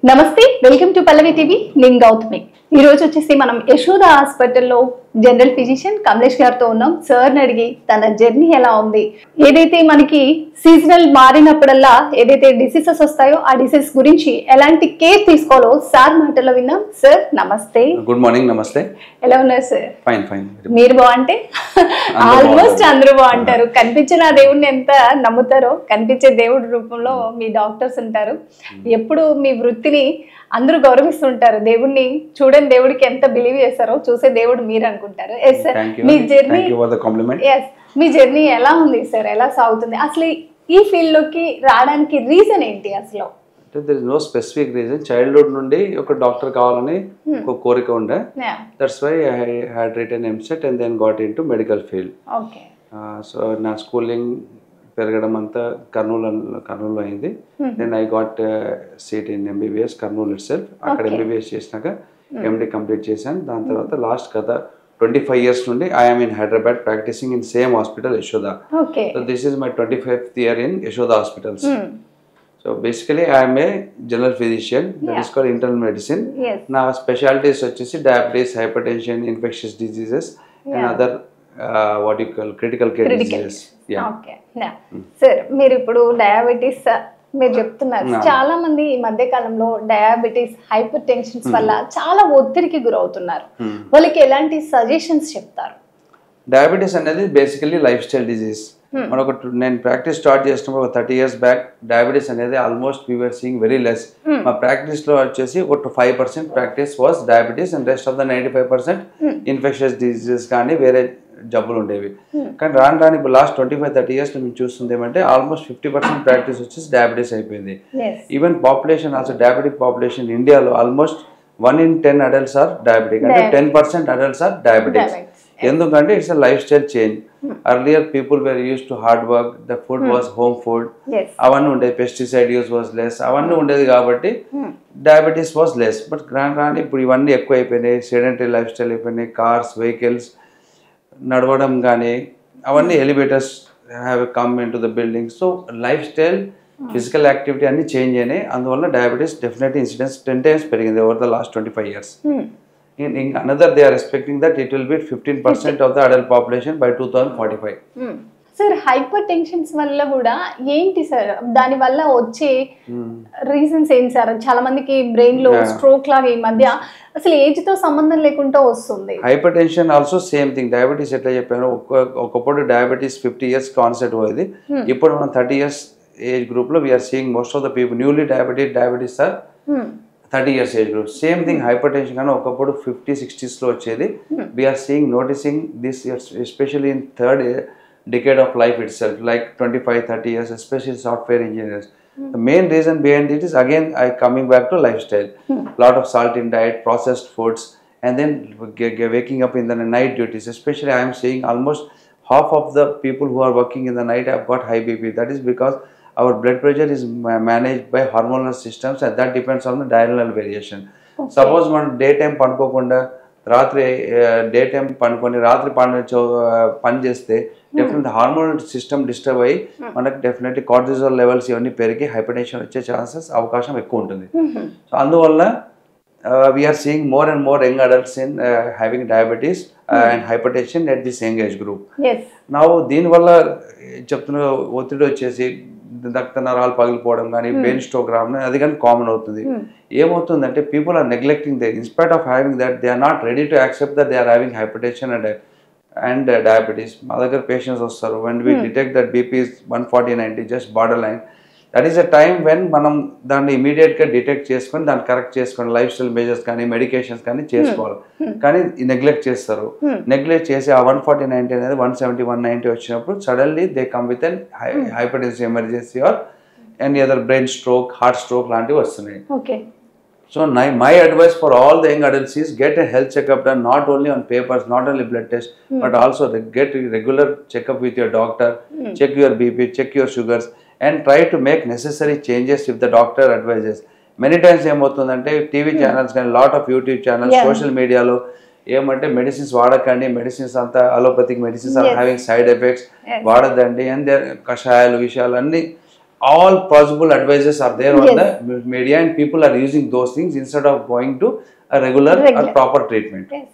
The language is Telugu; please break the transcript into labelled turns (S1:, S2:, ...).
S1: నమస్తే, వెల్కమ్ టు పల్లవి టీవీ. నేను గౌతమి. ఈ రోజు వచ్చేసి మనం యశోద హాస్పిటల్లో జనరల్ ఫిజిషియన్ కమలేష్ గారితో ఉన్నాం. సార్ని అడిగి తన జర్నీ ఎలా ఉంది, ఏదైతే మనకి సీజనల్ మారినప్పుడల్లా ఏదైతే డిసీజెస్ వస్తాయో ఆ డిసీజ్ గురించి ఎలాంటి కేర్ తీసుకోవాలో సార్ మాటల్లో విన్నాం. సార్ నమస్తే.
S2: Good morning. నమస్తే.
S1: ఎలా ఉన్నారు సార్?
S2: Fine fine.
S1: మీరు బాగుంటే ఆల్మోస్ట్ అందరూ బాగుంటారు. కనిపించిన దేవుడిని ఎంత నమ్ముతారో కనిపించే దేవుడి రూపంలో మీ డాక్టర్స్ ఉంటారు. ఎప్పుడు మీ వృత్తిని అందరూ గౌరవిస్తుంటారు. దేవుడిని చూడని దేవుడికి ఎంత బిలీవ్ చేస్తారో చూసే దేవుడు మీరు అనుకుంటారు. ఎస్ సార్, మీ జర్నీ మీ జర్నీ ఎలా ఉంది సార్? ఎలా సాగుతుంది? అసలు ఈ ఫీల్డ్ లోకి రావడానికి రీజన్ ఏంటి అసలు?
S2: there is no specific reason. Childhood నుండి ఒక డాక్టర్ కావాలని ఒక కోరిక ఉండే. That's why I had written EAMCET and then got into medical field.
S1: Okay.
S2: So నా స్కూలింగ్ పెరగడం అంతా కర్నూలు అయింది. Then I got seat in MBBS Kurnool itself. అక్కడ ఎంబీబీఎస్ చేసినాక ఎండి కంప్లీట్ చేశాను. దాని తర్వాత లాస్ట్ గత 25 years నుండి I'm in Hyderabad practising in same hospital Yashoda. So this is my 25th year in Yashoda hospitals. So basically I'm a general physician, that is called internal medicine. నా స్పెషాలిటీస్ వచ్చేసి diabetes, hypertension, infections diseases and other what you call critical care diseases.
S1: Sir మీరు ఇప్పుడు డయాబెటీస్ మీరు చెప్తున్నారు. చాలా మంది ఈ మధ్య కాలంలో డయాబెటీస్, హైపర్ టెన్షన్స్ వల్ల చాలా ఒత్తిడికి గురవుతున్నారు. వాళ్ళకి ఎలాంటి సజెషన్స్ చెప్తారు?
S2: డయాబెటీస్ అనేది బేసికలీ లైఫ్ స్టైల్ డిజీజ్. మనకు నేను ప్రాక్టీస్ స్టార్ట్ చేసినప్పుడు ఒక 30 years బ్యాక్ డయాబెటీస్ అనేది almost we were seeing very less. మా ప్రాక్టీస్ లో వచ్చేసి ఒక 5% practice was diabetes and rest of the 95% infections diseases కానీ వేరే జబ్బులు ఉండేవి. కానీ రాని ఇప్పుడు లాస్ట్ 25-30 years మేము చూస్తుంది ఏమంటే ఆల్మోస్ట్ 50% ప్రాక్టీస్ వచ్చేసి డయాబెటీస్ అయిపోయింది. Even population also diabetic population ఇండియాలో almost 1 in 10 adults are diabetic, అంటే 10% adults ఆర్ డయాబెటిక్స్. ఎందుకంటే it's a lifestyle change. Earlier people were used to hard work, the food was home food, అవన్నీ ఉండేది, పెస్టిసైడ్ యూస్ వాజ్ లెస్, అవన్నీ ఉండేది కాబట్టి డయాబెటీస్ వాజ్ లెస్. బట్ రాని ఇప్పుడు ఇవన్నీ ఎక్కువ అయిపోయినాయి, సెడెంటరీ లైఫ్ స్టైల్ అయిపోయినాయి, కార్స్, వెహికల్స్, నడవడం కానీ అవన్నీ, elevators have come in to the building. So life style, physical activity అన్ని చేంజ్ అయినాయి. అందువల్ల డయాబెటీస్ డెఫినెట్లీ ఇన్సిడెన్స్ 10 times పెరిగింది over the last 25 years. In another, they are expecting that it will be 15% of the adult population by 2045.
S1: Sir hyper tensions వల్ల కూడా ఏంటి సార్? దాని వల్ల వచ్చే రీజన్స్ ఏంటి సార్? చాలా మందికి బ్రెయిన్ లో స్ట్రోక్ లాగా ఈ మధ్య అసలు ఏజ్ తో సంబంధం లేకుండా వస్తుంది.
S2: Hyper tension also same thing. Diabetes ఎట్లా చెప్పాను, ఒకప్పుడు డయాబెటీస్ 50 years కాన్సెప్ట్ పోయేది. ఇప్పుడు మనం 30 years ఏజ్ గ్రూప్ లో we are seeing most of the people newly diabetes are 30 years age group. Same thing hypertension కానీ ఒకప్పుడు 50-60s లో వచ్చేది. We are noticing this especially in third decade of life itself, like 25-30 years, especially software engineers. The main reason behind it is again coming back to lifestyle. Lot of salt in diet, processed foods, and then waking up in the night duties. Especially I am seeing almost half of the people who are working in the night have got high BP. That is because our blood pressure is managed by hormonal systems and that depends on the diurnal variation. Suppose మనం డే టైం పనుకోకుండా రాత్రి డే టైం పనుకొని రాత్రి పని చేస్తే డెఫినెట్లీ హార్మోనల్ సిస్టమ్ డిస్టర్బ్ అయ్యి మనకు డెఫినెట్లీ కార్టిజాల్ లెవెల్స్ ఇవన్నీ పెరిగి హైపర్ టెన్షన్ వచ్చే అవకాశం ఎక్కువ ఉంటుంది. సో అందువల్ల we are seeing more and more young adults in having diabetes and hypertension at this young age group. నా దీనివల్ల చెప్తున్న ఒత్తిడి వచ్చేసి రక్త నరాలు పగిలిపోవడం కానీ, బ్రెయిన్ స్ట్రోక్ రావడం అది కానీ కామన్ అవుతుంది. ఏమవుతుందంటే people are neglecting they in spite of having that they are not ready to accept that they are having hypertension and diabetes. మా దగ్గర పేషెంట్స్ వస్తారు, when we detect that BP is 140/90 just borderline, that is a time when మనం దాన్ని ఇమీడియట్గా డిటెక్ట్ చేసుకొని దాన్ని కరెక్ట్ చేసుకొని లైఫ్ స్టైల్ మెజర్స్ కానీ మెడికేషన్స్ కానీ చేసుకోవాలి. కానీ నెగ్లెక్ట్ చేస్తారు. నెగ్లెక్ట్ చేసి ఆ 140/90 అనేది 170-190 వచ్చినప్పుడు suddenly they come with an hyper tension emergency or any other brain stroke, heart stroke లాంటివి వస్తున్నాయి. So my advice for all the young adults is get a health checkup done, not only on papers, not only blood test, but also get a regular checkup with your doctor, check your BP, check your sugars, and try to make necessary changes if the doctor advises. Many times ఏమవుతుందంటే టీవీ ఛానల్స్ కానీ, lot of YouTube channels, social మీడియాలో ఏమంటే మెడిసిన్స్ వాడకండి, మెడిసిన్స్ అంతా allopathic medicines are having side effects, వాడద్దండి, అండ్ కషాయాలు విషయాలు అన్నీ all possible advices are there on the media, and people are using those things instead of going to a regular or proper treatment.
S1: Yes.